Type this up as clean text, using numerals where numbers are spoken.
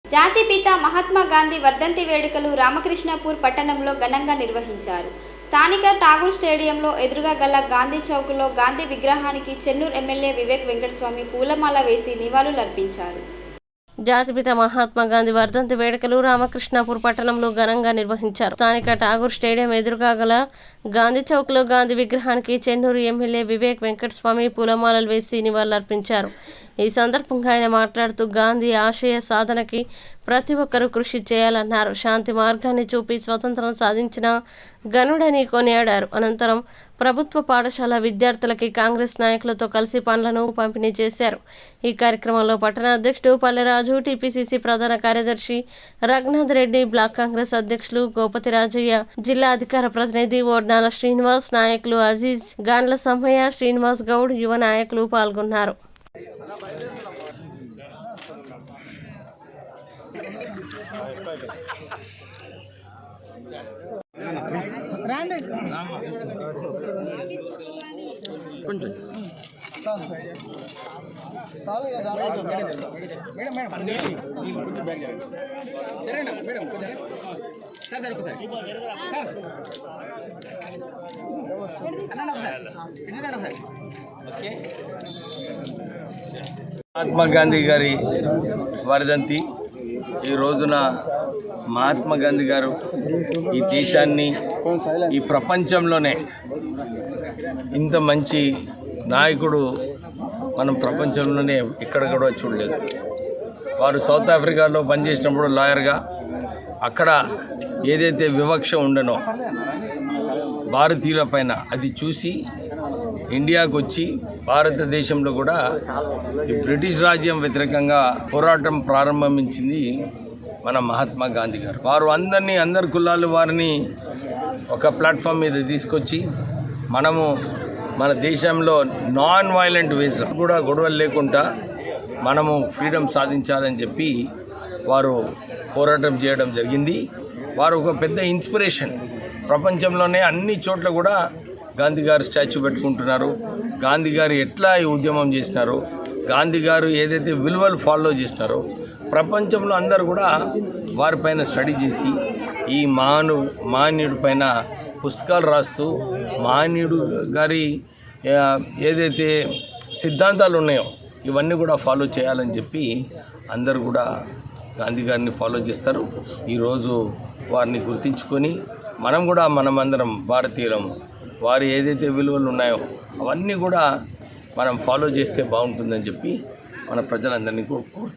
జాతిపిత మహాత్మా గాంధీ వర్ధంతి వేడుకలు రామకృష్ణాపూర్ పట్టణంలో ఘనంగా నిర్వహించారు. స్థానిక ఠాగూర్ స్టేడియంలో ఎదురుగా గల గాంధీ చౌక్లో గాంధీ విగ్రహానికి చెన్నూరు ఎమ్మెల్యే వివేక్ వెంకటస్వామి పూలమాల వేసి నివాళులర్పించారు. జాతిపిత మహాత్మా గాంధీ వర్ధంతి వేడుకలు రామకృష్ణాపూర్ పట్టణంలో ఘనంగా నిర్వహించారు. స్థానిక ఠాగూర్ స్టేడియం ఎదురుగా గల గాంధీ చౌక్లో గాంధీ విగ్రహానికి చెన్నూరు ఎమ్మెల్యే వివేక్ వెంకటస్వామి పూలమాలలు వేసి నివాళులర్పించారు. ఈ సందర్భంగా ఆయన మాట్లాడుతూ గాంధీ ఆశయ సాధనకి ప్రతి ఒక్కరూ కృషి చేయాలన్నారు. శాంతి మార్గాన్ని చూపి స్వతంత్రం సాధించిన గనుడని కొనియాడారు. అనంతరం ప్రభుత్వ పాఠశాల విద్యార్థులకి కాంగ్రెస్ నాయకులతో కలిసి పండ్లను పంపిణీ చేశారు. ఈ కార్యక్రమంలో పట్టణ అధ్యక్షుడు పల్లెరాజు, టీపీసీసీ ప్రధాన కార్యదర్శి రఘునాథ్ రెడ్డి, బ్లాక్ కాంగ్రెస్ అధ్యక్షులు గోపతి రాజయ్య, జిల్లా అధికార ప్రతినిధి ఓడ్నాల శ్రీనివాస్, నాయకులు అజీజ్, గాండ్ల సమ్మయ్య, శ్రీనివాస్ గౌడ్, యువ నాయకులు పాల్గొన్నారు. మహాత్మా గాంధీ గారి వర్ధంతి ఈ రోజున మహాత్మా గాంధీ గారు ఈ దేశాన్ని, ఈ ప్రపంచంలోనే ఇంత మంచి నాయకుడు మనం ప్రపంచంలోనే ఎక్కడ కూడా చూడలేదు. వారు సౌత్ ఆఫ్రికాలో పనిచేసినప్పుడు లాయర్గా అక్కడ ఏదైతే వివక్ష ఉండనో భారతీయుల పైన అది చూసి ఇండియాకు వచ్చి భారతదేశంలో కూడా ఈ బ్రిటిష్ రాజ్యం వ్యతిరేకంగా పోరాటం ప్రారంభించింది మన మహాత్మా గాంధీ గారు. వారు అందరి కులాల వారిని ఒక ప్లాట్ఫామ్ మీద తీసుకొచ్చి మనము మన దేశంలో నాన్ వైలెంట్ వేస్లో కూడా గొడవలు లేకుండా మనము ఫ్రీడమ్ సాధించాలని చెప్పి వారు పోరాటం చేయడం జరిగింది. వారు ఒక పెద్ద ఇన్స్పిరేషన్. ప్రపంచంలోనే అన్ని చోట్ల కూడా గాంధీ గారు స్టాచ్యూ పెట్టుకుంటున్నారు. గాంధీ గారు ఎట్లా ఈ ఉద్యమం చేసినారో, గాంధీ గారు ఏదైతే విలువలు ఫాలో చేసినారో ప్రపంచంలో అందరూ కూడా వారిపైన స్టడీ చేసి ఈ మహనీయుడి పైన పుస్తకాలు రాస్తూ మహనీయుడు గారి ఏదైతే సిద్ధాంతాలు ఉన్నాయో ఇవన్నీ కూడా ఫాలో చేయాలని చెప్పి అందరూ కూడా గాంధీ గారిని ఫాలో చేస్తారు. ఈరోజు వారిని గుర్తించుకొని మనమందరం భారతీయులం వారు ఏదైతే విలువలు ఉన్నాయో అవన్నీ కూడా మనం ఫాలో చేస్తే బాగుంటుందని చెప్పి మన ప్రజలందరినీ కోరుకుంటున్నాం.